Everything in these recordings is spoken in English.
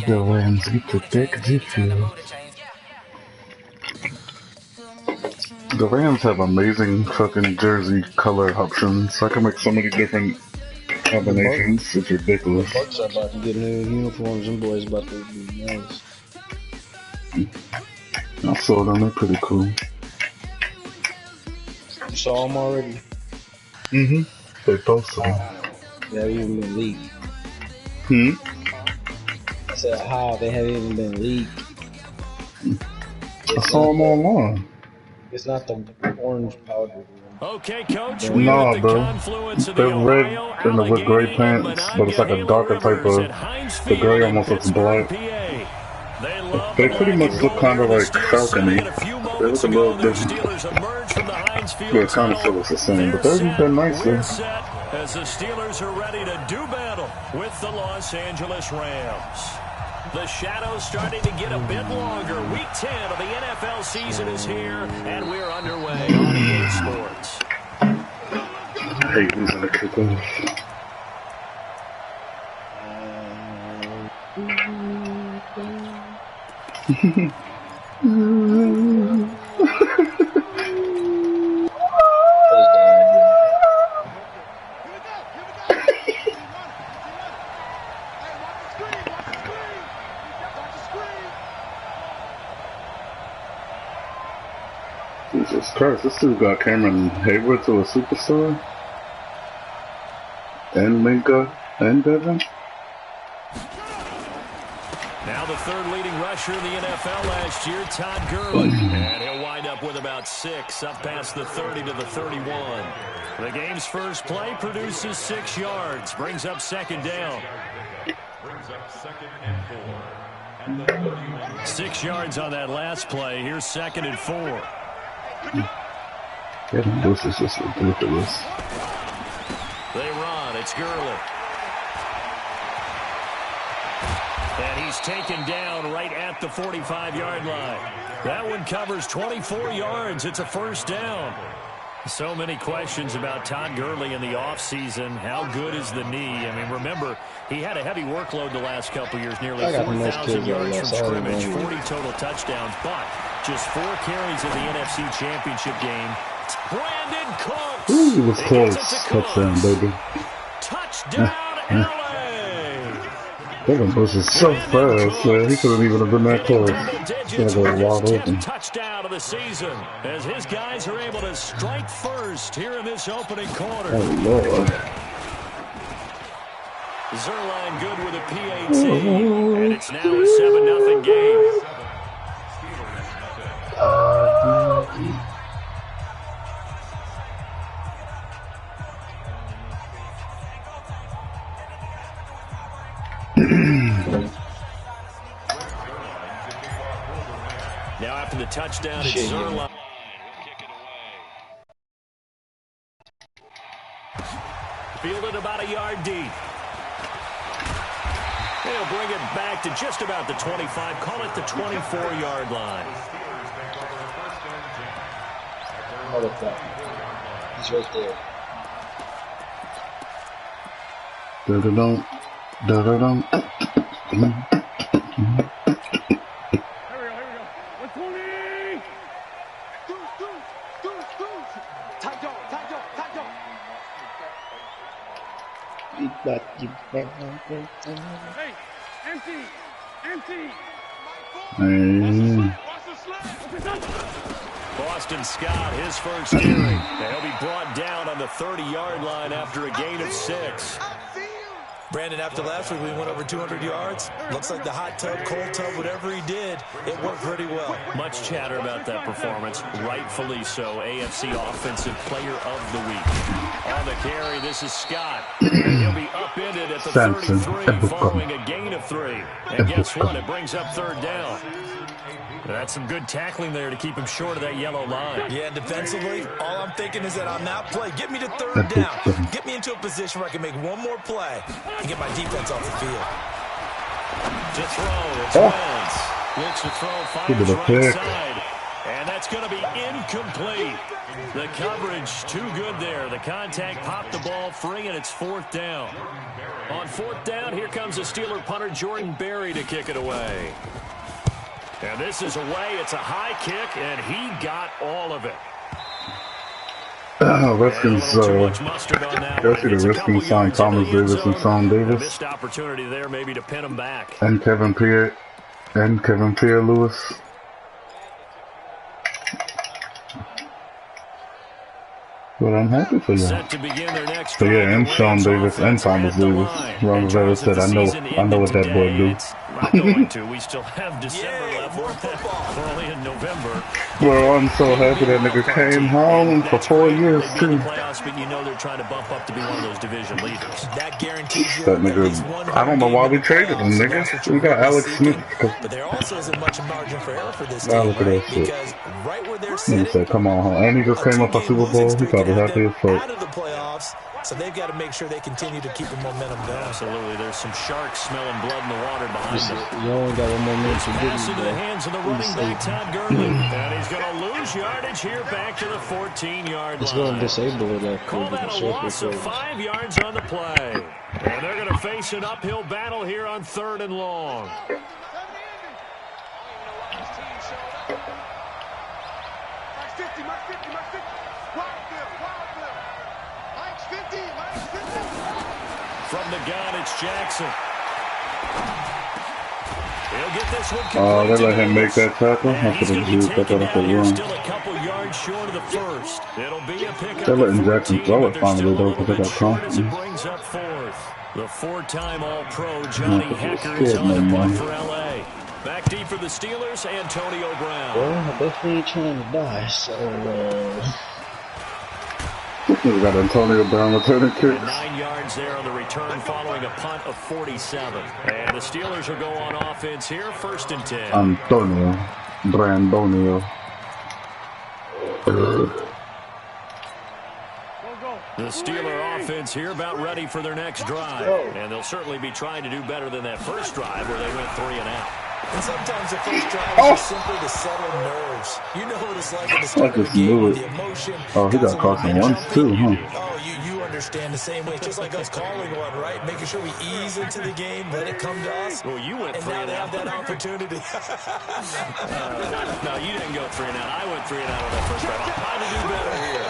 The Rams get the deck G-Field. The Rams have amazing fucking jersey color options. I can make so many different combinations. It's ridiculous. The Bucks are about to get new uniforms. Them boys about to be nice. I saw them. They're pretty cool. You saw them already? Mm-hmm. They posted them. They haven't even been leaked. I said, how? They haven't even been leaked. I saw them online. It's not the orange powder. Okay, coach. Nah, bro. They're red and with gray pants, but it's like a darker type of. The gray almost looks black. They pretty much look kind of like falcony. They look a little different. Yeah, it kind of feels the same, but they're nicer. As the Steelers are ready to do battle with the Los Angeles Rams. The shadows starting to get a bit longer. Week 10 of the NFL season is here, and we're underway on EA Sports. I hate losing the kickoff. Jesus Christ, this dude got Cameron Hayward to a superstar? And Minka and Devin? Now the third leading rusher in the NFL last year, Todd Gurley. And he'll wind up with about 6, up past the 30 to the 31. The game's first play produces 6 yards, brings up second down. 6 yards on that last play. Here's 2nd and 4. This is just ridiculous. They run. It's Gurley. And he's taken down right at the 45-yard line. That one covers 24 yards. It's a first down. So many questions about Todd Gurley in the offseason. How good is the knee? I mean, remember, he had a heavy workload the last couple years, nearly 4,000 yards from scrimmage, 40 total touchdowns, but just 4 carries in the NFC Championship game. Brandon Cooks. Ooh, it was close. Touchdown, baby. Touchdown, LA. Devin Bush is so fast, man. He couldn't even have been that close. He's gonna go wide open. Touchdown of the season as his guys are able to strike first here in this opening quarter. Oh, Lord. Zerline good with a PAT, and it's now a 7-0 game. Now after the touchdown, it's Zerline. Fielded about a yard deep. They'll bring it back to just about the 25. Call it the 24-yard line. He's right there. Da-da-dum. Da-da-dum. Hey, empty. Boston Scott, his first carry. He'll be brought down on the 30-yard line after a gain of 6. Brandon, after last week, we went over 200 yards. Looks like the hot tub, cold tub, whatever he did, it worked pretty well. Much chatter about that performance. Rightfully so. AFC Offensive Player of the Week. On the carry, this is Scott. And he'll be upended at the 33 following a gain of 3. And guess what? It brings up third down. That's some good tackling there to keep him short of that yellow line. Yeah, defensively, all I'm thinking is that on that play, get me to third down. Get me into a position where I can make one more play and get my defense off the field. To throw, it's Wentz. Looks to throw, fires right side. And that's going to be incomplete. The coverage too good there. The contact popped the ball free, and it's 4th down. On 4th down, here comes the Steeler punter Jordan Berry to kick it away. And this is away. It's a high kick, and he got all of it. Redskins, I see the Redskins signed Thomas Davis and Sean Davis. Missed opportunity there maybe to pin him back. And Kevin Pierre-Louis. But I'm happy for you. So yeah, and Sean Davis and Thomas Davis. Ron Rivera said, I know what that boy do. Not going to. We still have December left. We're only in November. Well, I'm so happy that nigga came home for 4 years too. Playoffs, but you know they're trying to bump up to be one of those division leaders. That guarantees you that nigga. I don't know why we traded him, nigga. We got Alex Smith. But there also isn't much margin for error for this team, look at that shit. because right where they're He said, "Come on, huh?" And he just came up a Super Bowl. He probably happy as fuck. Out of the playoffs, so they've got to make sure they continue to keep the momentum going. Absolutely, there's some sharks smelling blood in the water behind them. You only got 1 more minute to Pass into the hands of the running back Todd Gurley, and he's going to lose yardage here back to the 14-yard line. It's going to disable that. Call that a loss of 5 yards on the play, and they're going to face an uphill battle here on 3rd and long. From the gun, it's Jackson. He'll get this one complete. They let him make that tackle. I should have used that for run. Still a couple yards short of the first. It'll be a pickup. They're letting Jackson throw it finally though, because they got confidence. It brings up 4th. The 4-time All-Pro Johnny Hecker is on the punt for LA. Back deep for the Steelers, Antonio Brown. Well, I definitely ain't trying to die, so We got Antonio Brown returning kicks. 9 yards there on the return following a punt of 47. And the Steelers will go on offense here, 1st and 10. Antonio Brandonio. The Steeler offense here about ready for their next drive. And they'll certainly be trying to do better than that first drive where they went 3 and out. And sometimes the first drive is just simply to settle nerves. You know what it's like in the start of the game with the emotion. He got caught in once too, huh? Oh, you understand the same way. It's just like us calling one, right? Making sure we ease into the game, let it come to us. Well, you went 3 and now and they out. have that opportunity. No, you didn't go 3 and out. I went 3 and out on that first drive. I'm trying to do better here.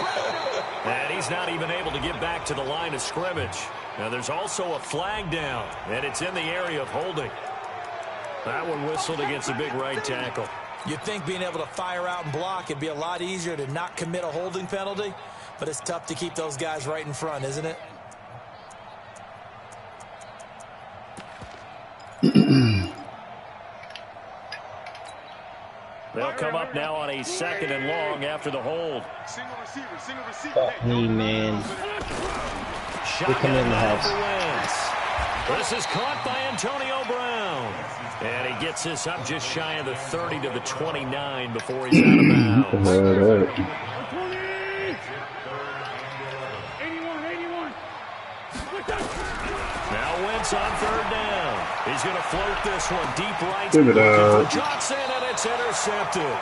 And he's not even able to get back to the line of scrimmage. Now, there's also a flag down, and it's in the area of holding. That one whistled against a big right tackle. You'd think being able to fire out and block, it'd be a lot easier to not commit a holding penalty, but it's tough to keep those guys right in front, isn't it? They'll come up now on a 2nd and long after the hold. hey, man. Shot come in the house. This is caught by Antonio Brown. And he gets this up just shy of the 30 to the 29 before he's out of bounds. Now Wentz on 3rd down. He's going to float this one deep right Give it up. Johnson, and it's intercepted.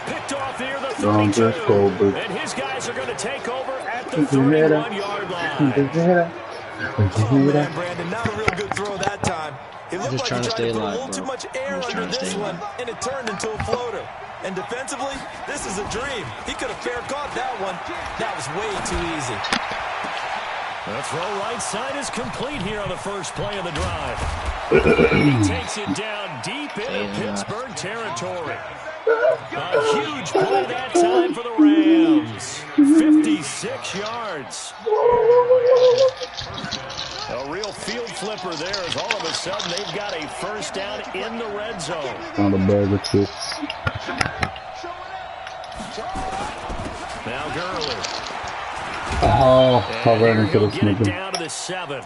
Picked off near the 32. And his guys are going to take over at the 31-yard line. Oh, man, Brandon, not a real good throw that time. It looked like he tried to put a little too much air under this one, and it turned into a floater. And defensively, this is a dream. He could have fair caught that one. That was way too easy. The throw right side is complete here on the first play of the drive. He takes it down deep into Pittsburgh territory. A huge play that time for the Rams. 56 yards. A real field flipper there as all of a sudden they've got a first down in the red zone. On the bag of chips. Now Gurley. Oh, I ran into the nigga. Down to the 7.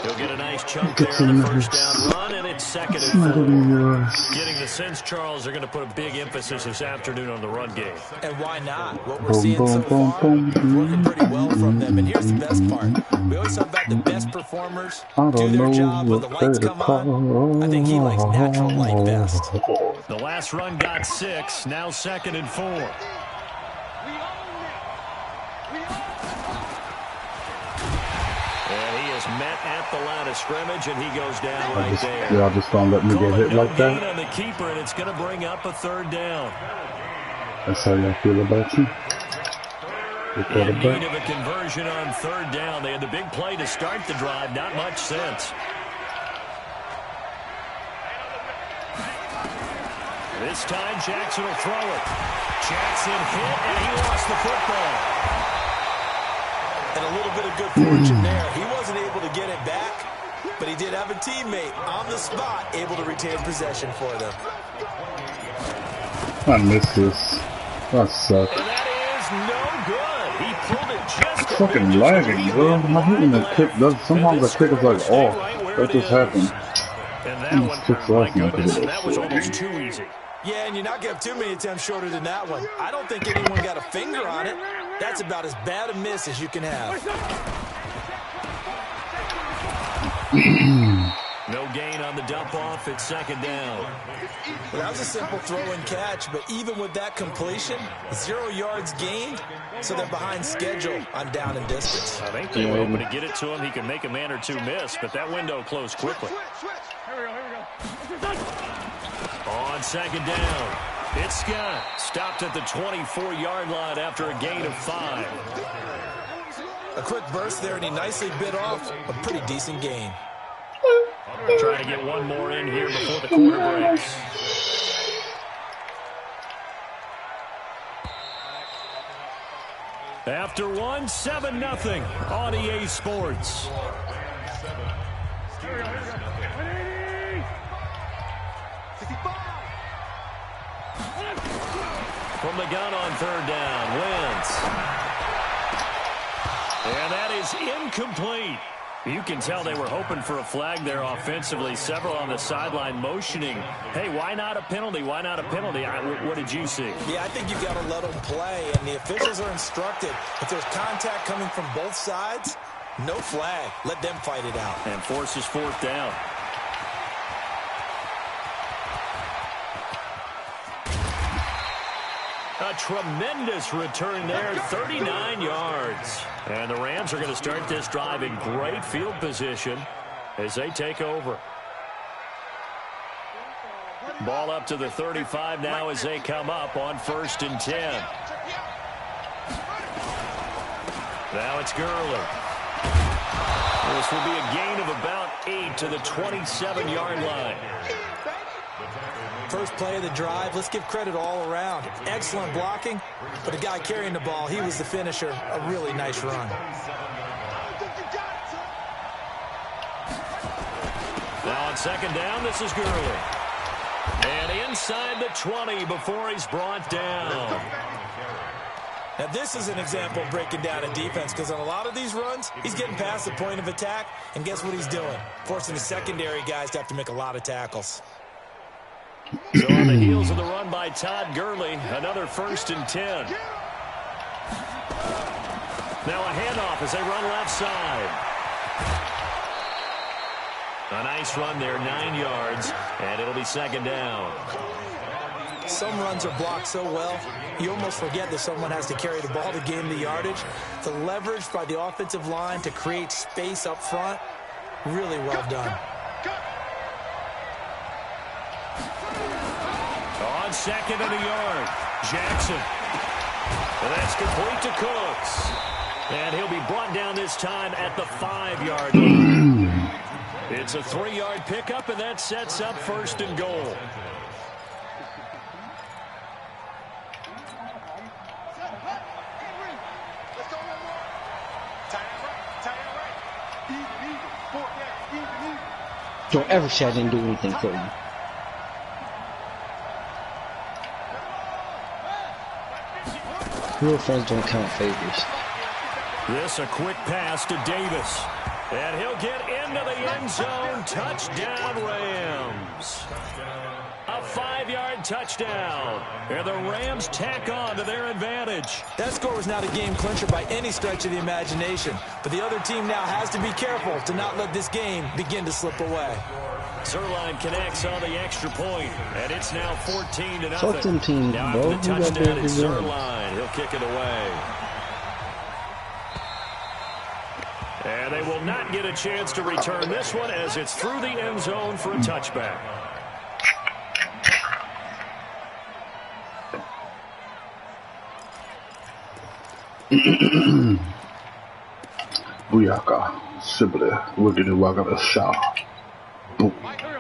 He'll get a nice chunk there on the first down run, and it's 2nd and 4. Getting the sense, Charles, they're going to put a big emphasis this afternoon on the run game. And why not? What we're seeing so far, working pretty well from them. And here's the best part. We always talk about the best performers do their job when the lights come on. I think he likes natural light best. The last run got 6. Now 2nd and 4. And he is met at the line of scrimmage, and he goes down right there. Yeah, I just don't let me get hit like that. On the keeper, and it's going to bring up a 3rd down. That's how y'all feel about you. In need of a conversion on 3rd down. They had the big play to start the drive. Not much sense. This time, Jackson will throw it. Jackson hit, and he lost the football. And a little bit of good fortune there. He wasn't able to get it back, but he did have a teammate on the spot able to retain possession for them. I missed this. That sucked. And that is no good. He pulled it just it's fucking lagging, bro. I'm not hitting the kick. Sometimes the kick is like off. That just happened. And that one, my goodness, and that was almost too easy. Yeah, and you're not going to have too many attempts shorter than that one. I don't think anyone got a finger on it. That's about as bad a miss as you can have. No gain on the dump off. It's 2nd down. Well, that was a simple throw and catch, but even with that completion, 0 yards gained, so they're behind schedule on down and distance. I think they were hoping to get it to him. He can make a man or two miss, but that window closed quickly. On 2nd down, it's Scott. Stopped at the 24-yard line after a gain of 5. A quick burst there, and he nicely bit off a pretty decent gain. Trying to get one more in here before the quarter breaks. After 1, 7-0 on EA Sports. From the gun on 3rd down, Wentz. And that is incomplete. You can tell they were hoping for a flag there offensively. Several on the sideline motioning, hey, why not a penalty? Why not a penalty? What did you see? Yeah, I think you've got to let them play, and the officials are instructed. If there's contact coming from both sides, no flag. Let them fight it out. And forces 4th down. A tremendous return there, 39 yards. And the Rams are going to start this drive in great field position as they take over. Ball up to the 35 now as they come up on 1st and 10. Now it's Gurley. This will be a gain of about 8 to the 27-yard line. First play of the drive, let's give credit all around. Excellent blocking, but the guy carrying the ball, he was the finisher. A really nice run. Now on 2nd down, this is Gurley. And inside the 20 before he's brought down. Now this is an example of breaking down a defense, because on a lot of these runs, he's getting past the point of attack, and guess what he's doing? Forcing the secondary guys to have to make a lot of tackles. So on the heels of the run by Todd Gurley, another 1st and 10. Now a handoff as they run left side. A nice run there, 9 yards, and it'll be 2nd down. Some runs are blocked so well, you almost forget that someone has to carry the ball to gain the yardage. The leverage by the offensive line to create space up front, really well done. On 2nd and a yard, Jackson. And that's complete to Cooks. And he'll be brought down this time at the 5-yard line. It's a 3-yard pickup, and that sets up 1st and goal. Don't ever say I didn't do anything for you. Real friends don't count favors. This a quick pass to Davis. And he'll get into the end zone. Touchdown, Rams. A 5-yard touchdown. And the Rams tack on to their advantage. That score was not a game clincher by any stretch of the imagination. But the other team now has to be careful to not let this game begin to slip away. Zerline connects on the extra point, and it's now 14-0. Fuck them teams, now bro. after the touchdown, it's Zerline. He'll kick it away. And they will not get a chance to return this one as it's through the end zone for a touchback. Booyaka. Sibley. Wiggity waggity shaw. Boom.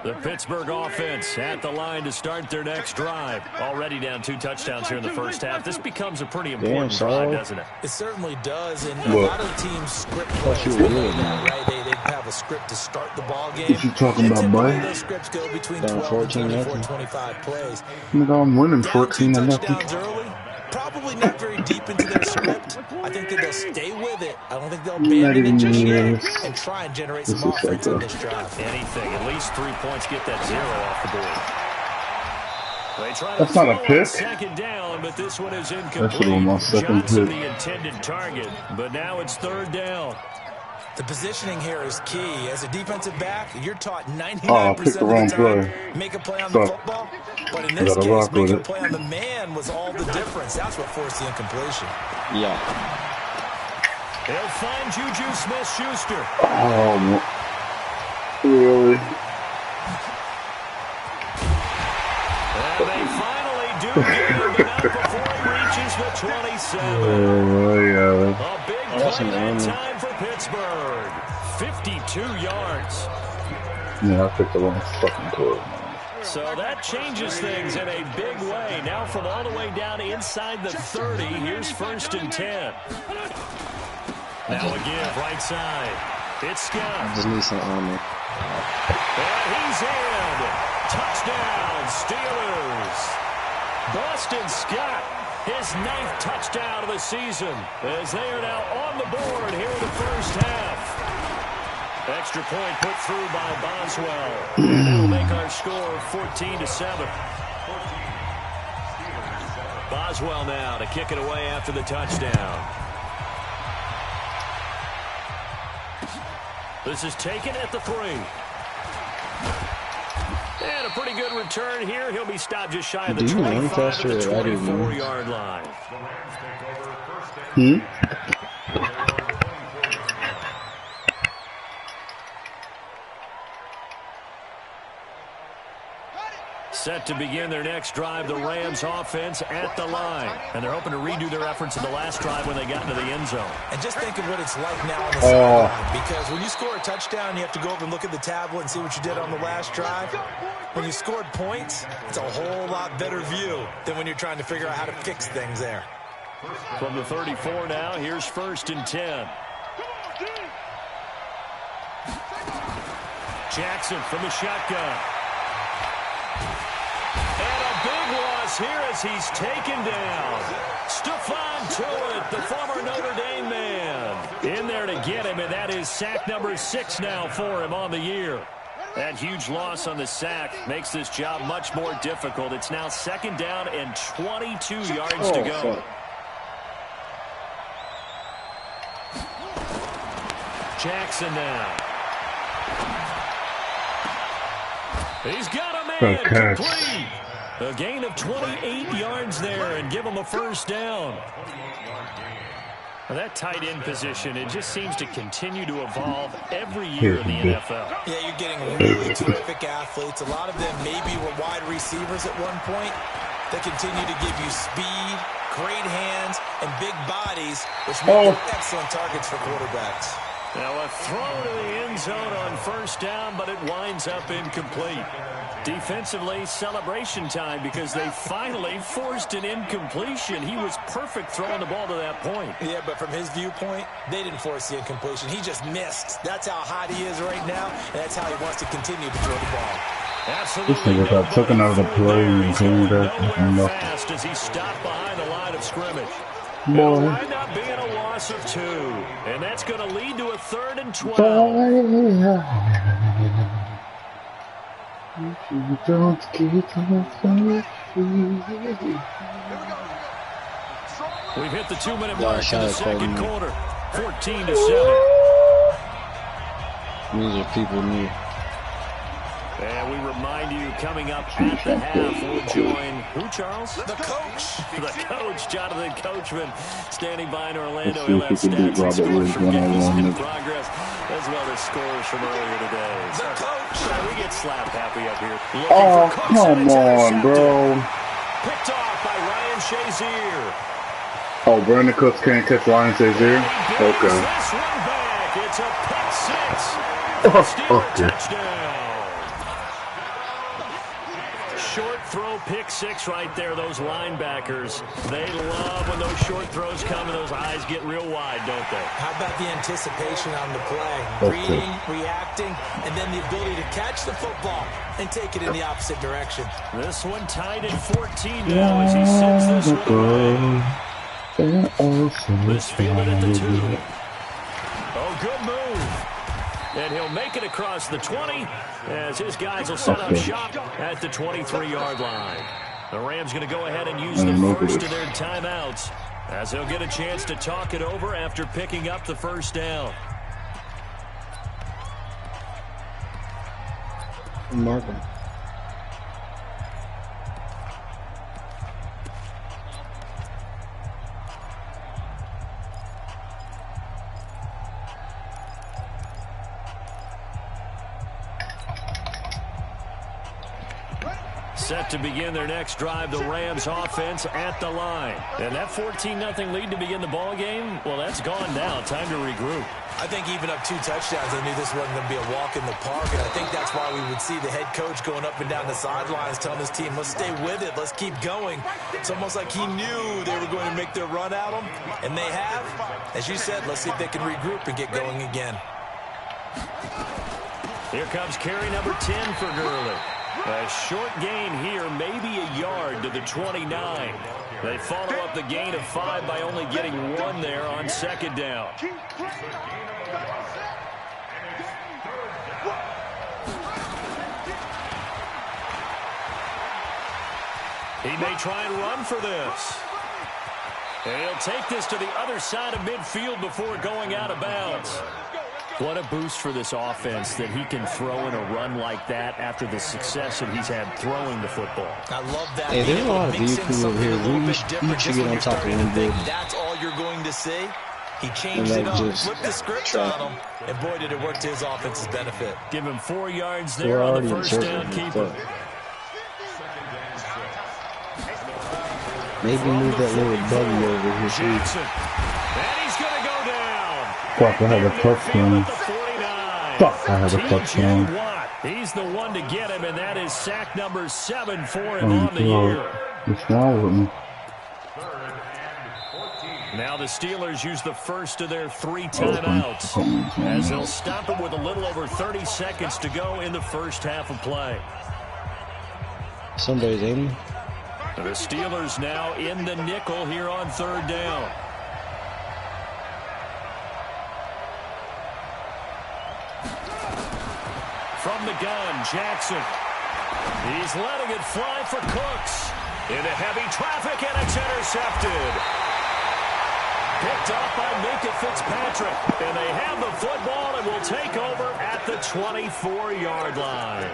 The Pittsburgh offense at the line to start their next drive. Already down 2 touchdowns here in the first half. This becomes a pretty important drive, doesn't it? It certainly does. And a lot of teams script plays right? They have a script to start the ball game. What you talking about, boy? Those scripts go between 12 and 24, 25 plays. I'm winning 14-0. Early. Probably not very deep into their script. I think that they'll stay with it. I don't think they'll abandon it just yet and try and generate some offense on this drive. Anything, at least 3 points, get that 0 off the board. They try That's not a pick. Second down, but this one is incomplete. That's my second Johnson, pick. the intended target, but now it's 3rd down. The positioning here is key. As a defensive back, you're taught 99% I picked the wrong play. Make a play on the football. But in this case, making a play on the man was all the difference. That's what forced the incompletion. Yeah. They'll find Juju Smith-Schuster. Oh, really? And they finally do get him, but not before he reaches the 27. Yeah. A big play that time for Pittsburgh. 52 yards. Yeah, I picked the wrong fucking play. So that changes things in a big way. Now from all the way down inside the 30, here's 1st and 10. Now a give right side. It's Scott. I just need some armor. And he's in. Touchdown, Steelers. Boston Scott, his 9th touchdown of the season, as they are now on the board here in the first half. Extra point put through by Boswell. That'll make our score 14-7. Boswell now to kick it away after the touchdown. This is taken at the 3. And a pretty good return here. He'll be stopped just shy of the 25 to the 24-yard line. Set to begin their next drive, the Rams offense at the line. And they're hoping to redo their efforts in the last drive when they got into the end zone. And just think of what it's like now on the sideline. Because when you score a touchdown, you have to go over and look at the tablet and see what you did on the last drive. When you scored points, it's a whole lot better view than when you're trying to figure out how to fix things there. From the 34 now, here's 1st and 10. Jackson from the shotgun. And a big loss here as he's taken down. Stephon Tuitt, the former Notre Dame man, in there to get him, and that is sack number 6 now for him on the year. That huge loss on the sack makes this job much more difficult. It's now 2nd down and 22 yards to go. Fuck. Jackson now. He's got a man complete. A gain of 28 yards there and give him a 1st down. Well, that tight end position, it just seems to continue to evolve every year in the NFL. Yeah, you're getting really terrific athletes. A lot of them maybe were wide receivers at one point. They continue to give you speed, great hands, and big bodies, which make them excellent targets for quarterbacks. Now a throw to the end zone on 1st down, but it winds up incomplete. Defensively, celebration time because they finally forced an incompletion. He was perfect throwing the ball to that point. Yeah, but from his viewpoint, they didn't force the incompletion. He just missed. That's how hot he is right now, and that's how he wants to continue to throw the ball. Absolutely. This nigga got taken out of the play and came back and nothing. Fast as he stopped behind the line of scrimmage. Boy. It'll wind up being a loss of 2, and that's going to lead to a 3rd and 12. You don't get off We've hit the 2-minute mark in the 2nd quarter. 14-7. These are people near. And we remind you, coming up at the half, we'll join who, Charles? The coach. The coach, Jonathan Coachman, standing by in Orlando. He'll have stats and scores from games in progress, as well as scores from earlier today. The coach. We get slap happy up here. Oh, come on, bro. Picked off by Ryan Shazier. Oh, Brandon Cooks can't catch Ryan Shazier? Okay. This one back. It's a pick six. Touchdown. Short throw pick six right there, those linebackers. They love when those short throws come and those eyes get real wide, don't they? How about the anticipation on the play? Reading, reacting, and then the ability to catch the football and take it in the opposite direction. This one tied at 14 now as he sends this one away. This fielded at the 2. Oh, good move. And he'll make it across the 20 as his guys will set up shop at the 23-yard line. The Rams going to go ahead and use the first of their timeouts as he'll get a chance to talk it over after picking up the first down. Markham. Set to begin their next drive, the Rams offense at the line. And that 14-0 lead to begin the ball game, well, that's gone now. Time to regroup. I think even up 2 touchdowns, I knew this wasn't going to be a walk in the park, and I think that's why we would see the head coach going up and down the sidelines telling his team, let's stay with it, let's keep going. It's almost like he knew they were going to make their run at him, and they have. As you said, let's see if they can regroup and get going again. Here comes carry number 10 for Gurley. A short gain here, maybe a yard to the 29. They follow up the gain of 5 by only getting 1 there on second down. He may try and run for this. And he'll take this to the other side of midfield before going out of bounds. What a boost for this offense that he can throw in a run like that after the success that he's had throwing the football. I love that. Hey, there's a lot of vehicles over here. We should get on top of one big. That's all you're going to see. He changed it up, flipped the script on him, and boy, did it work to his offense's benefit. Give him 4 yards there on the first down keeper. Maybe move that little buggy over here, too. And he's going to go down. Fuck, I have a touchdown. Fuck, I have a touchdown. He's the one to get him, and that is sack number 7 for him on the year. What's wrong with me? Now the Steelers use the first of their 3 timeouts as they'll stop it with a little over 30 seconds to go in the first half of play. Somebody's aiming. The Steelers now in the nickel here on third down. From the gun, Jackson. He's letting it fly for Cooks. Into heavy traffic, and it's intercepted. Picked off by Minka Fitzpatrick. And they have the football and will take over at the 24-yard line.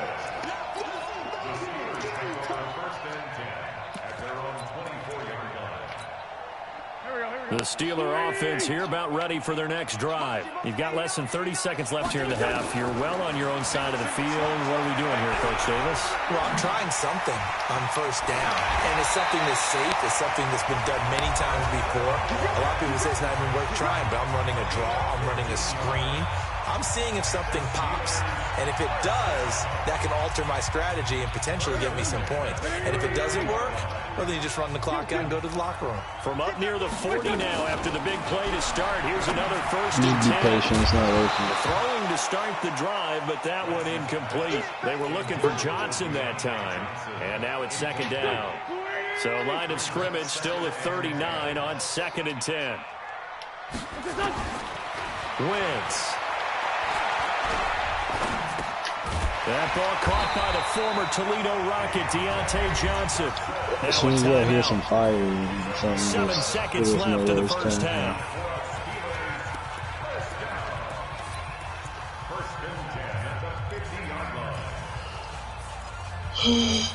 The Steeler offense here about ready for their next drive. You've got less than 30 seconds left here in the half. You're well on your own side of the field. What are we doing here, Coach Davis? Well, I'm trying something on first down. And it's something that's safe. It's something that's been done many times before. A lot of people say it's not even worth trying, but I'm running a draw. I'm running a screen. I'm seeing if something pops. And if it does, that can alter my strategy and potentially get me some points. And if it doesn't work, well, then you just run the clock out and go to the locker room. From up near the 40 now after the big play to start. Here's another first and 10. Be patient. It's not working. Throwing to start the drive, but that one incomplete. They were looking for Johnson that time. And now it's second down. So line of scrimmage still at 39 on second and 10. Wentz. That ball caught by the former Toledo Rocket, Deontay Johnson. As soon as I hear some fire, 7 seconds left in the first half. Hey,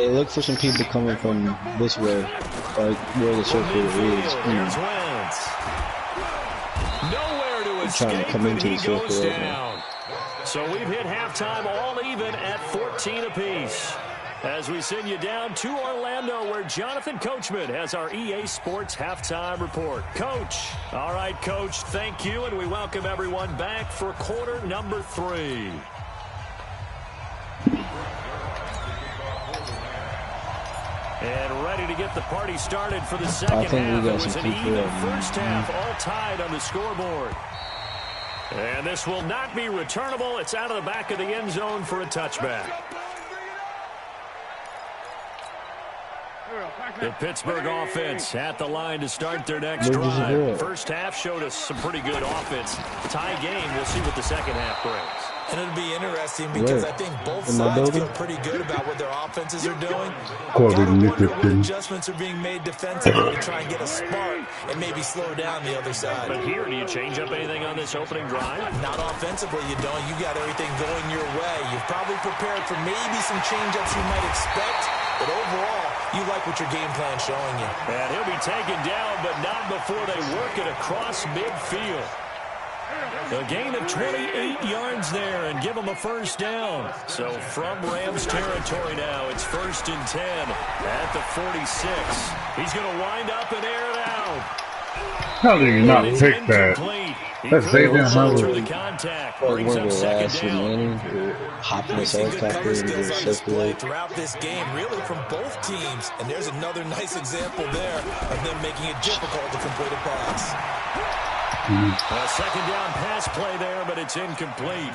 look for some people coming from this way, like where the circle is. Nowhere to escape, trying to come into the circle goes right down. now. So we've hit halftime all even at 14 apiece. As we send you down to Orlando, where Jonathan Coachman has our EA Sports halftime report. Coach. All right, Coach, thank you, and we welcome everyone back for quarter number 3. And ready to get the party started for the second half. It was an even first half, all tied on the scoreboard. And this will not be returnable. It's out of the back of the end zone for a touchback. The Pittsburgh offense at the line to start their next drive. First half showed us some pretty good offense. Tie game. We'll see what the second half brings. And it'll be interesting because I think both sides feel pretty good about what their offenses are doing. Gotta wonder what adjustments are being made defensively to try and get a spark and maybe slow down the other side. But here, do you change up anything on this opening drive? Not offensively, you don't. You got everything going your way. You've probably prepared for maybe some change-ups you might expect, but overall, you like what your game plan's showing you. And he'll be taken down, but not before they work it across midfield. A gain of 28 yards there and give them a first down. So from Rams territory now, it's 1st and 10 at the 46. He's going to wind up and air it out. How do you not pick that? That's Xavier through the contact. Brings up second down. Hopping We've seen good cover skills on display circulate throughout this game, really from both teams. And there's another nice example there of them making it difficult to complete a pass. A second down pass play there, but it's incomplete.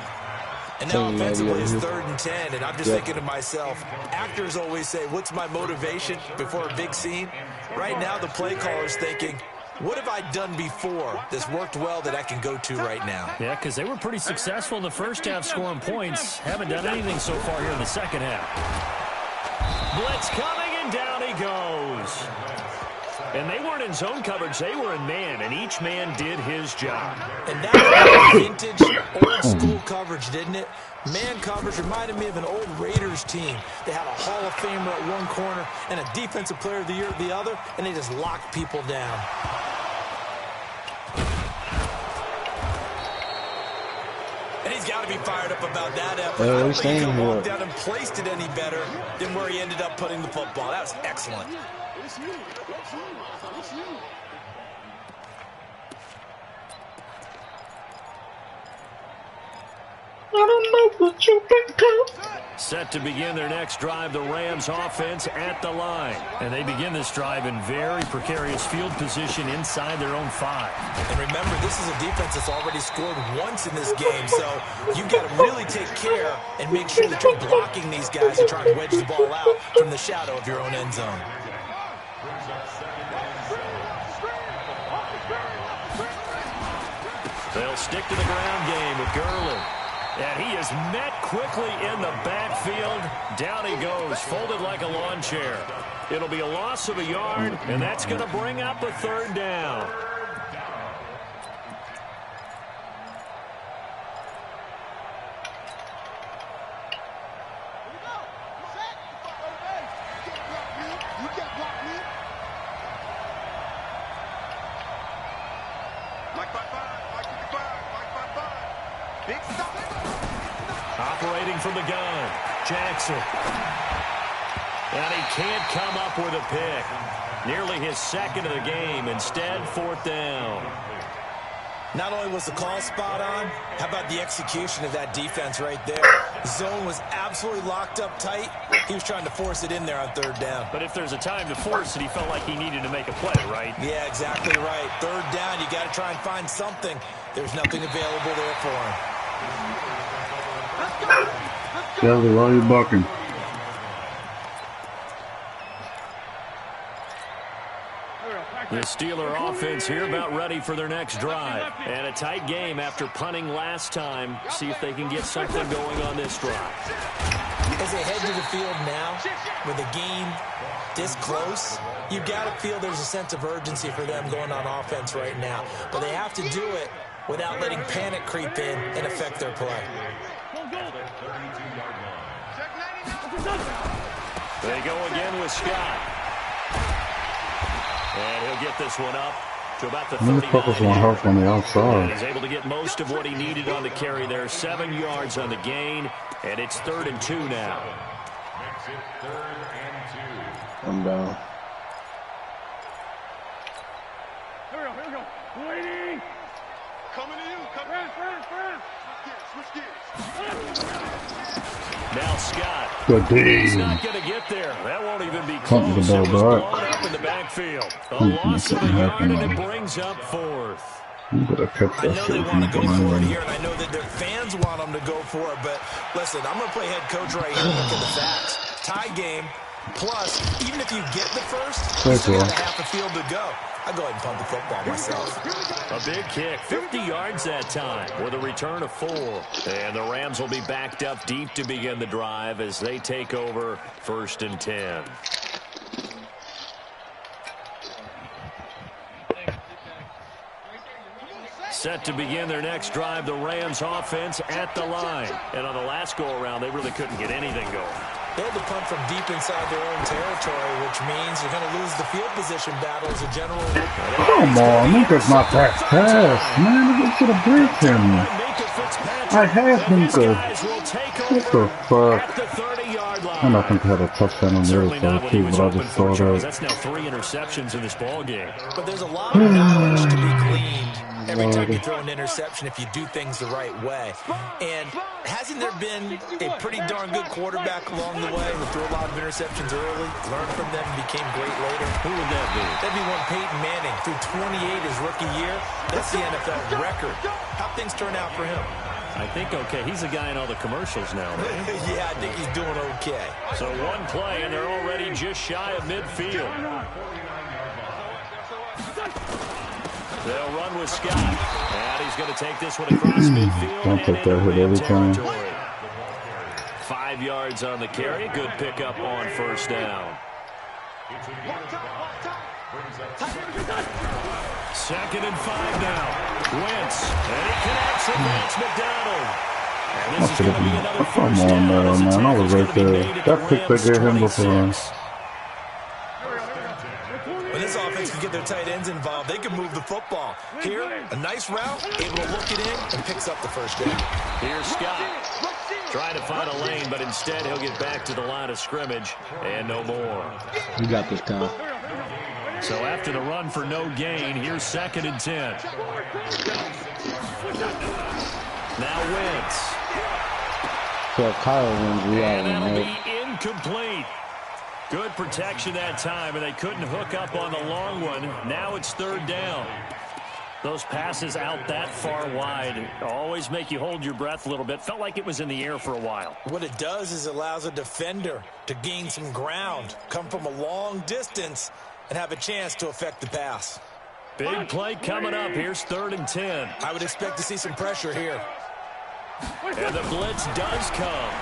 And now offensively it's 3rd and 10, and I'm just thinking to myself, actors always say, what's my motivation before a big scene? Right now the play caller's thinking, what have I done before that's worked well that I can go to right now? Yeah, because they were pretty successful in the first half scoring points. Haven't done anything so far here in the second half. Blitz coming, and down he goes. And they weren't in zone coverage. They were in man, and each man did his job. And that was vintage, old-school coverage, didn't it? Man coverage reminded me of an old Raiders team. They had a Hall of Famer at one corner and a Defensive Player of the Year at the other, and they just locked people down. And he's got to be fired up about that effort. I don't think he could have walked out and placed it any better than where he ended up putting the football. That was excellent. I don't know what you think of. Set to begin their next drive, the Rams offense at the line. And they begin this drive in very precarious field position inside their own 5. And remember, this is a defense that's already scored once in this game, so you've got to really take care and make sure that you're blocking these guys and trying to wedge the ball out from the shadow of your own end zone. They'll stick to the ground game with Gurley. And he is met quickly in the backfield. Down he goes, folded like a lawn chair. It'll be a loss of a yard, and that's going to bring up a 3rd down. Operating from the gun, Jackson. And he can't come up with a pick. Nearly his 2nd of the game. Instead, 4th down. Not only was the call spot on, how about the execution of that defense right there? Zone was absolutely locked up tight. He was trying to force it in there on 3rd down. But if there's a time to force it, he felt like he needed to make a play, right? Yeah, exactly right. 3rd down, you got to try and find something. There's nothing available there for him. Kelly, why are you bucking? The Steeler offense here about ready for their next drive. And a tight game after punting last time. See if they can get something going on this drive. As they head to the field now, with a game this close, you've got to feel there's a sense of urgency for them going on offense right now. But they have to do it without letting panic creep in and affect their play. They go again with Scott. And he'll get this one up to about the 39. Motherfuckers want help on the outside. He's able to get most of what he needed on the carry there. 7 yards on the gain, and it's 3rd and 2 now. I'm down. Here we go. Waiting. Coming to you. Come in. Switch gears. Now Scott. Good D. He's not going to get there. That won't even be close. It was blown up in the backfield. A loss of a yard, and it brings up 4th. You better catch I that know shit they if want you to go come for it in. here, and I know that their fans want them to go for it, but listen, I'm going to play head coach right here and look at the facts. Tie game, plus, even if you get the first, you still got a half a field to go. I'll go ahead and punt the football myself. A big kick, 50 yards that time, with a return of 4. And the Rams will be backed up deep to begin the drive as they take over 1st and 10. Set to begin their next drive, the Rams offense at the line. And on the last go-around, they really couldn't get anything going. They had to punt from deep inside their own territory, which means you're going to lose the field position battle as a general. Come on, Minka's not that fast, man. You should have briefed him. I had Minka. What the fuck? And I think I had a touchdown on the other side too, but I just saw that. That's now 3 interceptions in this ball game. But there's a lot of knowledge to be gleaned every time you throw an interception if you do things the right way. And hasn't there been a pretty darn good quarterback along the way who threw a lot of interceptions early, learned from them, and became great later? Who would that be? That'd be one Peyton Manning, threw 28 his rookie year. That's the NFL record. How'd things turn out for him? I think okay. He's a guy in all the commercials now, right? Yeah, I think he's doing okay. So one play, and they're already just shy of midfield. They'll run with Scott. And he's going to take this one across midfield. Don't take that hit every time. 5 yards on the carry. Good pickup on 1st down. 2nd and 5 now. Wentz. And he connects with Vance McDonald. And this is going to be another 1st down. Man. I was right there. That pick they gave him before. When this offense can get their tight ends involved, they can move the football. Here, a nice route, able to look it in, and picks up the 1st down. Here's Scott. Trying to find a lane, but instead he'll get back to the line of scrimmage and no more. You got this, Kyle. So after the run for no gain, here's 2nd and 10. Now Wentz. So if Kyle wins, we all And that'll win, right? be incomplete. Good protection that time, and they couldn't hook up on the long one. Now it's 3rd down. Those passes out that far wide always make you hold your breath a little bit. Felt like it was in the air for a while. What it does is it allows a defender to gain some ground, come from a long distance, and have a chance to affect the pass. Big play coming up. Here's 3rd and 10. I would expect to see some pressure here. And the blitz does come.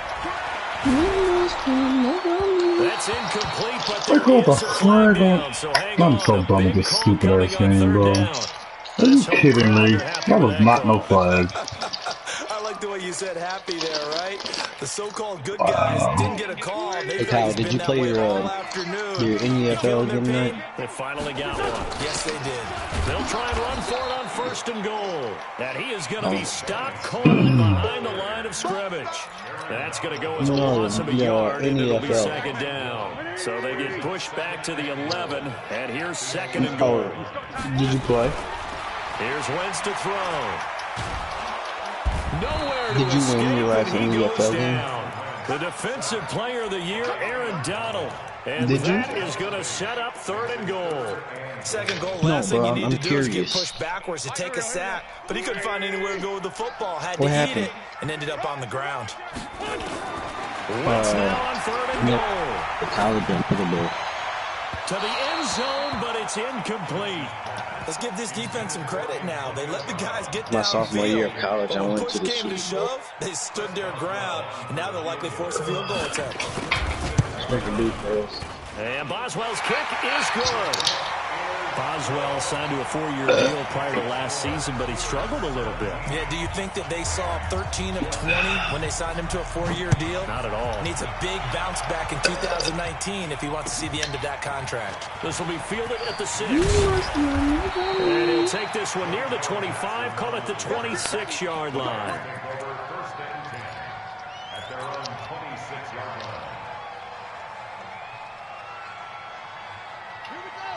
That's incomplete, but They called the there is a flag flag on. down, so hang I'm on. so A done with big this call stupid coming ass on game, 3rd bro. down. Are you Let's hope kidding they're me? happy That with was not no call. flag. I like the way you said happy there, right? The so-called good guys didn't get a call. Hey, Kyle, did you play your NEFL game tonight? They finally got one. Yes, they did. They'll try and run for it on 1st and goal. And he is going to be stopped cold behind the line of scrimmage. That's going to go as a loss of a yard, and it'll be 2nd down. So they get pushed back to the 11, and here's 2nd and goal. Did you play? Here's Wentz to throw. Nowhere to Did you win escape, your last and he NEFL goes game? down. The Defensive Player of the Year, Aaron Donald. And Did you? that is going to set up 3rd and goal. 2nd goal, No, last thing bro, you need I'm to do is get curious. pushed backwards to take a sack. But he couldn't find anywhere to go with the football. Had What to happened? eat it and ended up on the ground. Wentz now on 3rd and goal. The college unpickable. To the end zone, but it's incomplete. Let's give this defense some credit now. They let the guys get My downfield. sophomore year of college, But I when went push to the came to Super Bowl. shove, they stood their ground, and now they'll likely force a field goal attempt. Let's make a do for us. And Boswell's kick is good. Boswell signed to a 4-year deal prior to last season, but he struggled a little bit. Yeah, do you think that they saw 13 of 20 when they signed him to a 4-year deal? Not at all. Needs a big bounce back in 2019 if he wants to see the end of that contract. This will be fielded at the 6. And he'll take this one near the 25, call it the 26-yard line.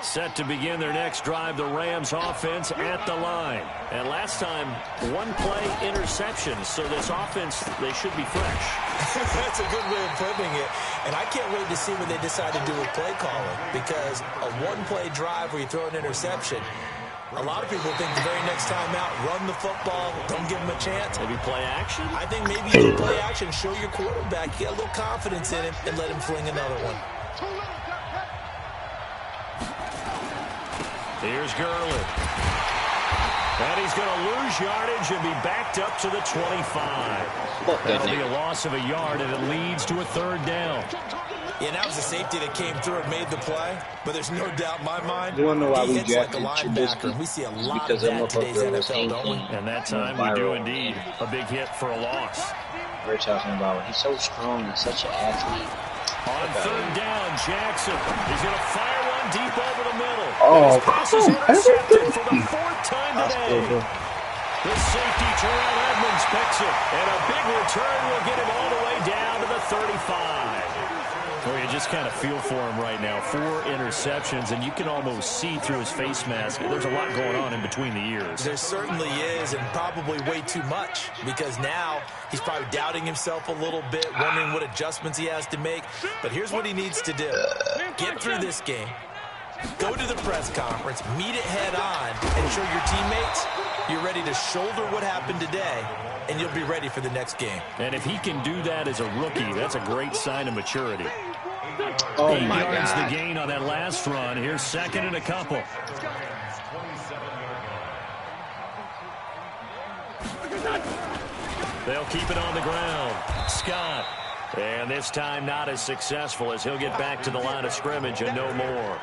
Set to begin their next drive, the Rams offense at the line. And last time, one play interception. So this offense, they should be fresh. That's a good way of putting it. And I can't wait to see what they decide to do with play calling. Because a one-play drive where you throw an interception, a lot of people think the very next time out, run the football, don't give him a chance. Maybe play action? I think maybe you do play action, show your quarterback, get a little confidence in him, and let him fling another one. Here's Gurley. And he's going to lose yardage and be backed up to the 25. That'll be a loss of a yard, and it leads to a 3rd down. Yeah, that was a safety that came through and made the play, but there's no doubt in my mind, You want to know why he we hits like a drafted linebacker. We see a lot of that in today's NFL, don't we? And that time we do indeed. A big hit for a loss. We're talking about he's so strong and such an athlete. On 3rd down, Jackson. He's going to fire one deep over the middle. Oh, his pass is intercepted for the 4th time today. The safety, Terrell Edmonds, picks it. And a big return will get him all the way down to the 35. Well, you just kind of feel for him right now. 4 interceptions, and you can almost see through his face mask. There's a lot going on in between the ears. There certainly is, and probably way too much, because now he's probably doubting himself a little bit, wondering what adjustments he has to make. But here's what he needs to do. Get through this game. Go to the press conference, meet it head on, and show your teammates you're ready to shoulder what happened today, and you'll be ready for the next game. And if he can do that as a rookie, that's a great sign of maturity. Oh 8 my yards God. the gain on that last run. Here's 2nd and a couple. They'll keep it on the ground. Scott. And this time not as successful as he'll get back to the line of scrimmage and no more.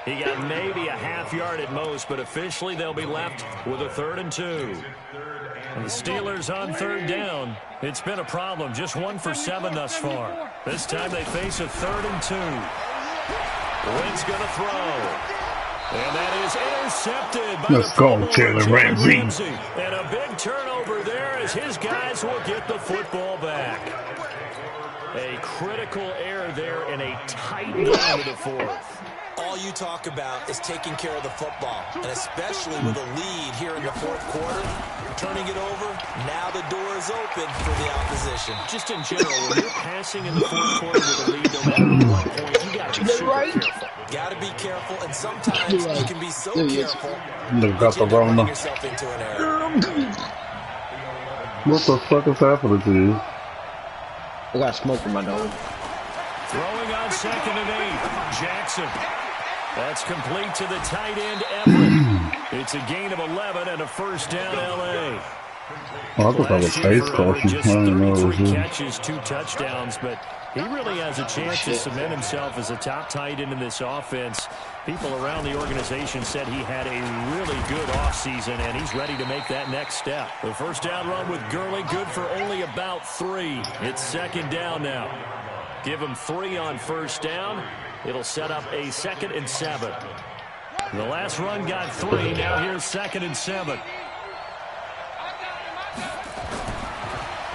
He got maybe a half yard at most, but officially they'll be left with a 3rd and 2. And the Steelers on 3rd down. It's been a problem. Just 1 for 7 thus far. This time they face a 3rd and 2. Wynn's going to throw. And that is intercepted by Let's go, Jalen Ramsey. And a big turnover there as his guys will get the football back. A critical error there in a tight game of the 4th. All you talk about is taking care of the football, and especially with a lead here in the 4th quarter, turning it over, now the door is open for the opposition. Just in general, when you're passing in the 4th quarter with a lead, no matter what point, you got to be super careful. Got to be careful, and sometimes you can be so careful They got the you end up running wrong. yourself into an error. What the fuck is happening to you? I got smoke in my nose. Throwing on 2nd and 8. Jackson. That's complete to the tight end, Everett. It's a gain of 11 and a 1st down, L.A. Oh, I thought that was face caution. Just I didn't know it was 33 him. catches, 2 touchdowns, but he really has a chance to cement himself as a top tight end in this offense. People around the organization said he had a really good offseason, and he's ready to make that next step. The 1st down run with Gurley, good for only about 3. It's 2nd down now. Give him 3 on 1st down. It'll set up a 2nd and 7. The last run got 3. Now here's 2nd and 7.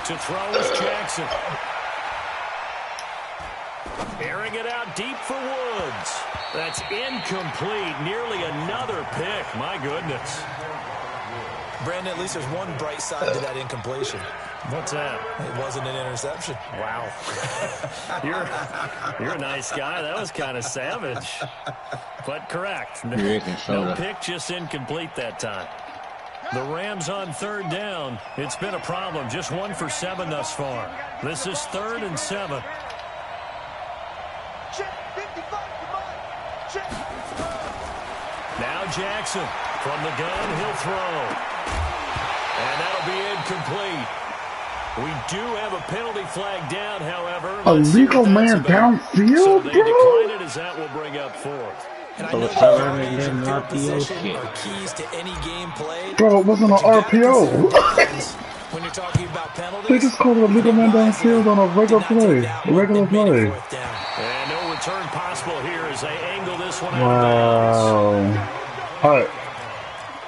To throw is Jackson. Airing it out deep for Woods. That's incomplete. Nearly another pick. My goodness. Brandon, at least there's one bright side to that incompletion. What's that? It wasn't an interception. Wow. You're a nice guy. That was kind of savage. But correct. No pick, just incomplete that time. The Rams on 3rd down. It's been a problem. Just 1 for 7 thus far. This is 3rd and 7. Now Jackson from the gun. He'll throw. And that'll be incomplete. We do have a penalty flag down, however. A legal man downfield, so they bro? decline it as that will bring up 4th. And I know coverage and field position are keys to any game played. Bro, it wasn't an RPO. When you're talking about penalties, they just called it a legal man downfield on a regular play. A regular play. And no return possible here as they angle this one out. Wow. Alright.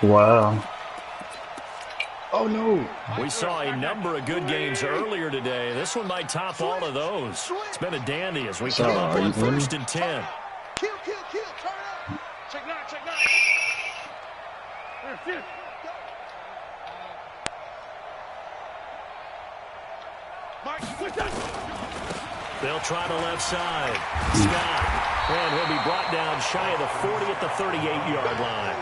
Wow. Oh no. We saw a number of good games earlier today. This one might top all of those. It's been a dandy as we come up on 1st and 10. Kill, turn up. Check nine. They'll try the left side. Scott. And he'll be brought down shy of the 40 at the 38-yard line.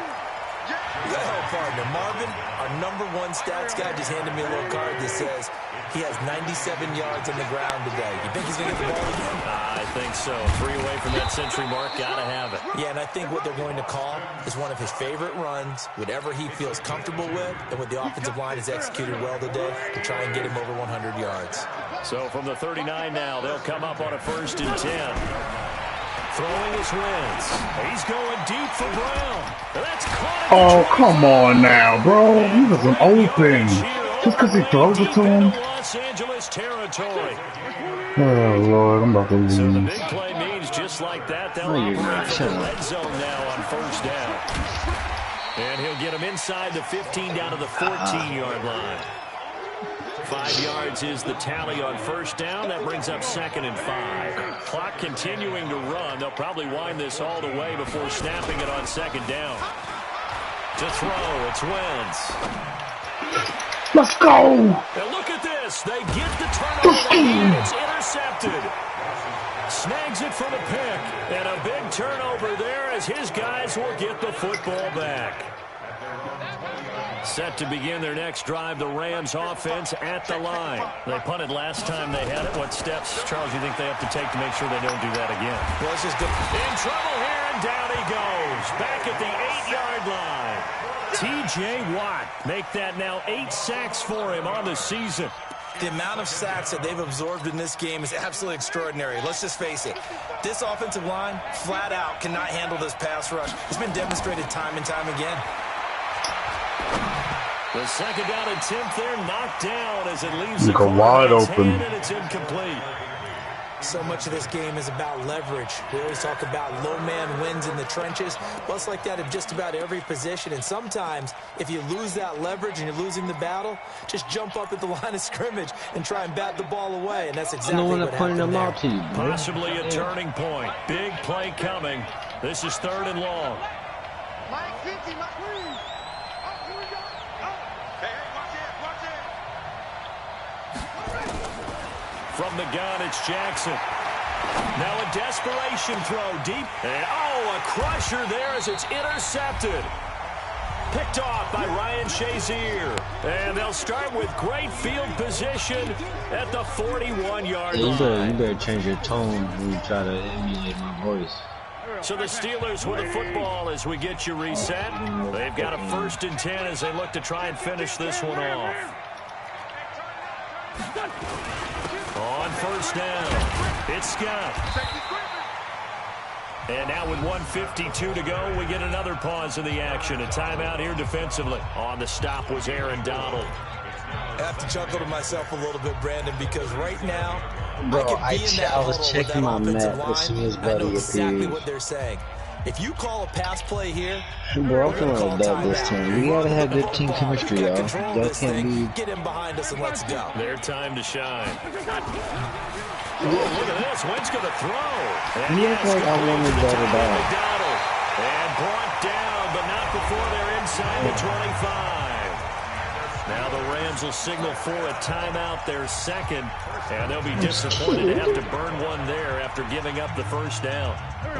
Good help, partner. Marvin, our #1 stats guy, just handed me a little card that says he has 97 yards on the ground today. You think he's going to get the ball again? I think so. 3 away from that century mark. Got to have it. Yeah, and I think what they're going to call is one of his favorite runs, whatever he feels comfortable with, and what the offensive line has executed well today to try and get him over 100 yards. So from the 39 now, they'll come up on a 1st and 10. Throwing his wins. He's going deep for Brown. That's caught. Oh, come on now, bro. He wasn't open. Just because he throws it to him. Los Angeles territory. Oh, Lord, I'm about to lose. So the big play means just like that, they'll operate from the red zone now on 1st down. And he'll get him inside the 15 down to the 14-yard line. 5 yards is the tally on 1st down. That brings up 2nd and 5. Clock continuing to run. They'll probably wind this all the way before snapping it on 2nd down. To throw, it's Wentz. Let's go! Now look at this. They get the turnover. It's intercepted. Snags it for the pick. And a big turnover there as his guys will get the football back. Set to begin their next drive, the Rams offense at the line. They punted last time they had it. What steps, Charles, you think they have to take to make sure they don't do that again? Well, it's just in trouble here, and down he goes. Back at the 8-yard line. T.J. Watt make that now 8 sacks for him on the season. The amount of sacks that they've absorbed in this game is absolutely extraordinary. Let's just face it. This offensive line, flat out, cannot handle this pass rush. It's been demonstrated time and time again. The 2nd down attempt there knocked down as it leaves the wide open. And it's incomplete. So much of this game is about leverage. We always talk about low man wins in the trenches. Well, it's like that of just about every position. And sometimes, if you lose that leverage and you're losing the battle, just jump up at the line of scrimmage and try and bat the ball away. And that's exactly what happened there. Possibly a turning point. Big play coming. This is 3rd and long. Mike 50, Mike. From the gun, it's Jackson. Now a desperation throw deep. And a crusher there as it's intercepted. Picked off by Ryan Shazier. And they'll start with great field position at the 41-yard line. You better change your tone when you try to emulate my voice. So the Steelers with the football as we get you reset. They've got a 1st and 10 as they look to try and finish this one off. On 1st down, it's Scott. And now with 1:52 to go, we get another pause in the action. A timeout here defensively. On the stop was Aaron Donald. I have to chuckle to myself a little bit, Brandon, because right now, bro, I was checking my map as soon as Buddy appeared. Exactly what they're saying. If you call a pass play here, bro, I'm feeling like that this time. We gotta have good team chemistry, y'all. Y'all can't be. Get him behind us and let's go. Their time to shine. Oh, look at this. Wentz going to throw. And he acts like I wanted better down. And brought down, but not before they're inside the 25. Now the Rams will signal for a timeout, their 2nd, and they'll be disappointed to have to burn one there after giving up the 1st down.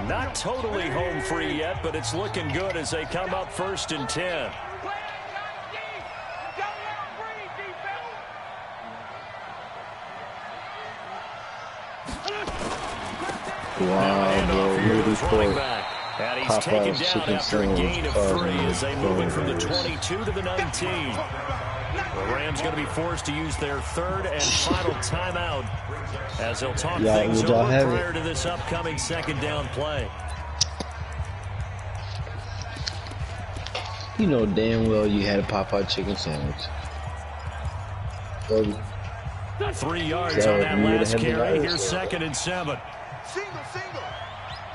Not totally home free yet, but it's looking good as they come up 1st and 10. Wow, bro, really running back. And he's taken down after a gain of 3 as they move him from the 22 to the 19. The Rams going to be forced to use their 3rd and final timeout as they'll talk things over prior to this upcoming 2nd down play. You know damn well you had a Popeye chicken sandwich. 3 yards on that last carry. Here's 2nd and 7. Single.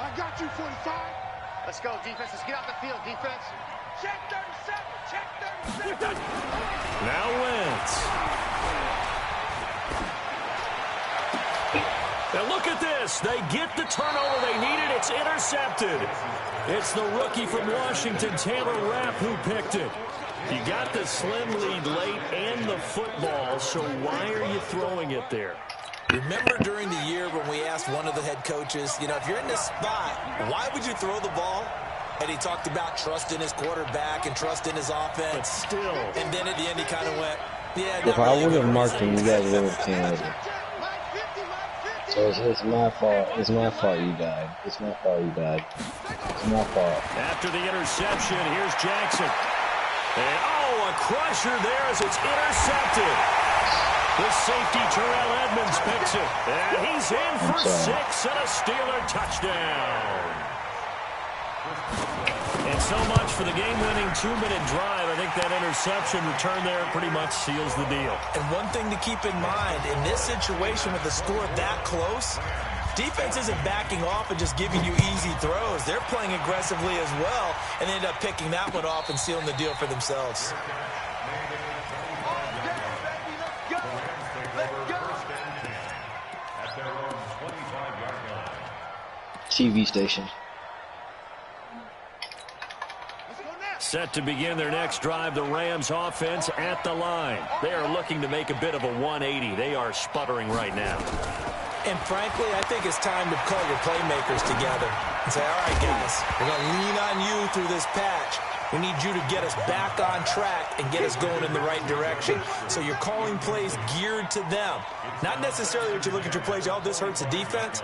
I got you, 45. Let's go, defense. Let's get out the field, defense. Check 37. Now Wentz. And look at this. They get the turnover they needed. It's intercepted. It's the rookie from Washington, Taylor Rapp, who picked it. You got the slim lead late and the football, so why are you throwing it there? Remember during the year when we asked one of the head coaches, you know, if you're in this spot, why would you throw the ball? And he talked about trust in his quarterback and trust in his offense. But still. And then at the end he kind of went, yeah. If I would have marked him, you guys would have came. So it's my fault. It's my fault you died. It's my fault you died. It's my fault. After the interception, here's Jackson. And, a crusher there as it's intercepted. The safety, Terrell Edmonds, picks it. And he's in for 6 and a Steeler touchdown. And so much for the game-winning 2-minute drive. I think that interception return there pretty much seals the deal. And one thing to keep in mind, in this situation with the score that close, defense isn't backing off and just giving you easy throws. They're playing aggressively as well, and they end up picking that one off and sealing the deal for themselves. TV station. Set to begin their next drive, the Rams offense at the line. They are looking to make a bit of a 180. They are sputtering right now. And frankly, I think it's time to call your playmakers together and say, all right, guys, we're going to lean on you through this patch. We need you to get us back on track and get us going in the right direction. So you're calling plays geared to them. Not necessarily that you look at your plays, oh, this hurts the defense.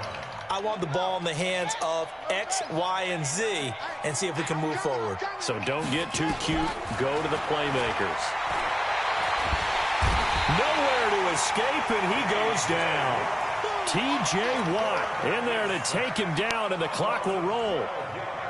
I want the ball in the hands of X, Y, and Z and see if we can move forward. So don't get too cute. Go to the playmakers. Nowhere to escape, and he goes down. T.J. Watt in there to take him down, and the clock will roll.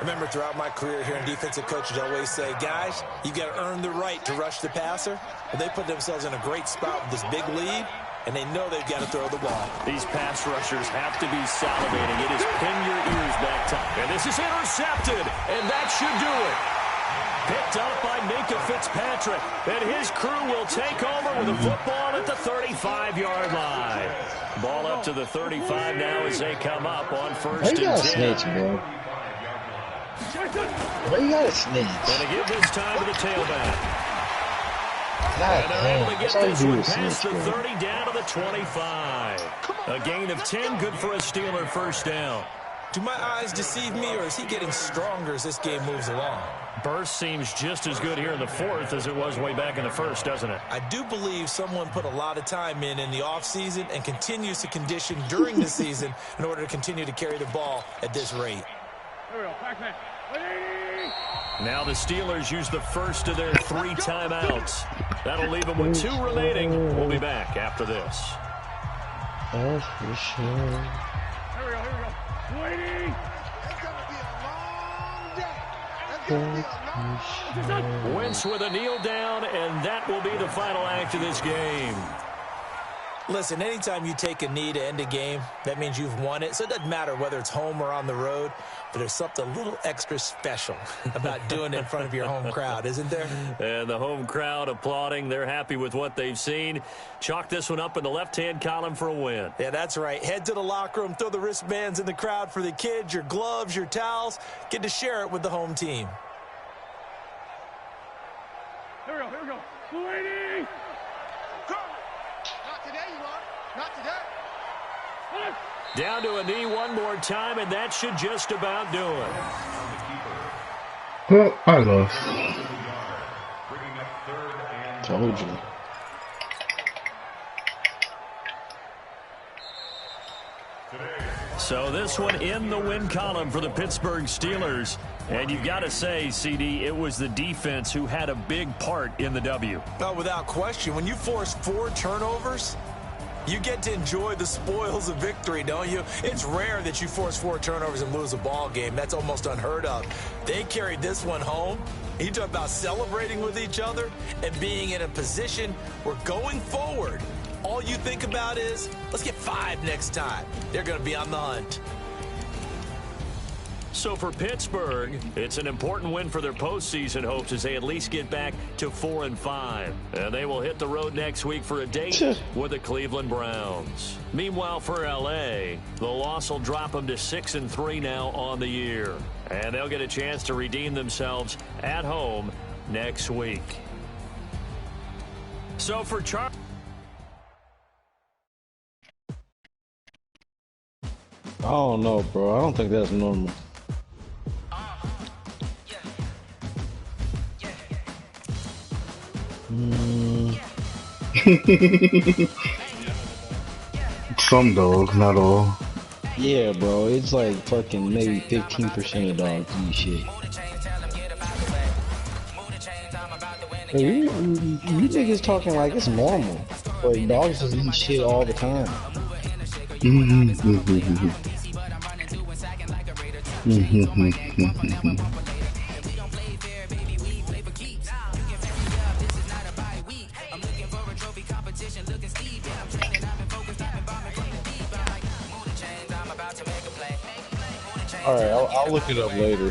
Remember, throughout my career here in defensive coaches, I always say, guys, you've got to earn the right to rush the passer. But they put themselves in a great spot with this big lead, and they know they've got to throw the ball. These pass rushers have to be salivating. It is pin your ears back time. And this is intercepted, and that should do it. Picked up by Minka Fitzpatrick, and his crew will take over with the football at the 35-yard line. Ball up to the 35 now as they come up on first and 10. Snitch, bro. Why you got a snitch? And to give this time to the tailback. God, and they're able to get this one past snitch, the 30 down to the 25. A gain of 10, good for a Steeler first down. Do my eyes deceive me, or is he getting stronger as this game moves along? Burst seems just as good here in the fourth as it was way back in the first, doesn't it? I do believe someone put a lot of time in the offseason and continues to condition during the season in order to continue to carry the ball at this rate. Now the Steelers use the first of their 3 timeouts. That'll leave them with 2 remaining. We'll be back after this. That's for sure. Waiting. It's going to be a long day. It's going to be a long day. Wentz with a kneel down, and that will be the final act of this game. Listen, anytime you take a knee to end a game, that means you've won it. So it doesn't matter whether it's home or on the road, but there's something a little extra special about doing it in front of your home crowd, isn't there? And the home crowd applauding. They're happy with what they've seen. Chalk this one up in the left-hand column for a win. Yeah, that's right. Head to the locker room, throw the wristbands in the crowd for the kids, your gloves, your towels. Get to share it with the home team. Here we go. Waiting. Not today, you are. Not today. Down to a knee one more time, and that should just about do it. Well, I lost. Told you. So this one in the win column for the Pittsburgh Steelers. And you've got to say, CD, it was the defense who had a big part in the W. Oh, without question. When you force 4 turnovers, You get to enjoy the spoils of victory, don't you? It's rare that you force 4 turnovers and lose a ball game. That's almost unheard of. They carried this one home. You talk about celebrating with each other and being in a position where going forward, all you think about is, let's get 5 next time. They're going to be on the hunt. So for Pittsburgh, it's an important win for their postseason hopes as they at least get back to 4-5. And they will hit the road next week for a date with the Cleveland Browns. Meanwhile, for L.A., the loss will drop them to 6-3 now on the year. And they'll get a chance to redeem themselves at home next week. So for Charles. I don't know, bro. I don't think that's normal. Some dogs, not all. Yeah, bro. It's like fucking maybe 15% of dogs eat shit. Hey, you niggas talking like it's normal. Like dogs just eat shit all the time. Alright, I'll look it up later.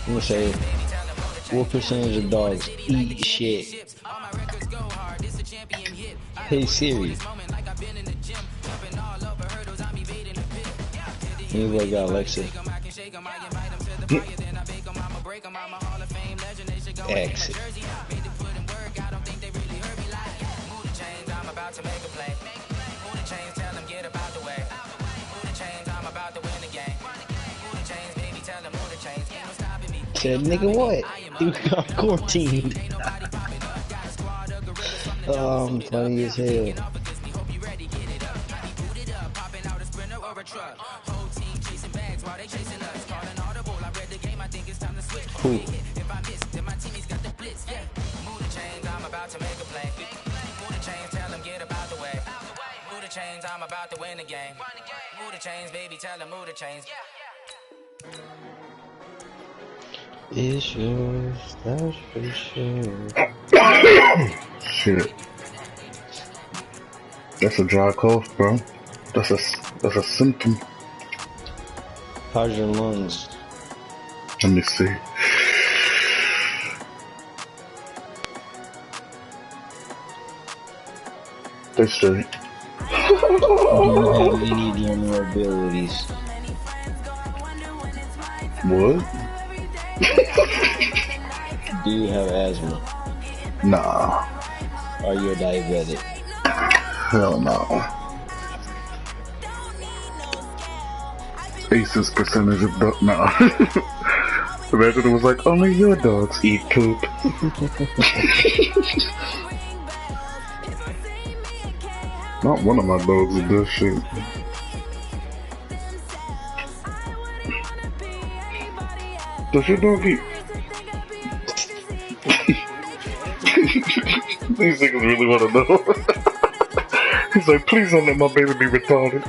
I'm gonna say, what percentage of dogs eat shit? Hey Siri. Anybody got Alexa? Exit. Said, nigga, what? You got quarantined. Oh, I'm funny as hell. Cool. I'm about to win the game. Move the chains, baby, tell them move the chains. It's yours, that's for sure. Shit. That's a dry cough, bro. That's a symptom. How's your lungs? Let me see. They're straight. Do you have any vulnerabilities? What? Do you have asthma? Nah. Are you a diabetic? Hell no. Ace's percentage of dog. Nah. Imagine it was like, only your dogs eat poop. Not one of my dogs does shit. Does your dog eat? These niggas really want to know. He's like, please don't let my baby be retarded.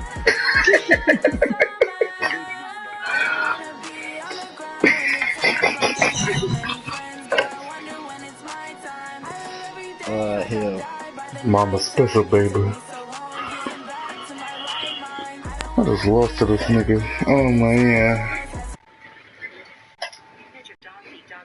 Hell. Mama's special, baby. I just lost to this nigga. Oh my god.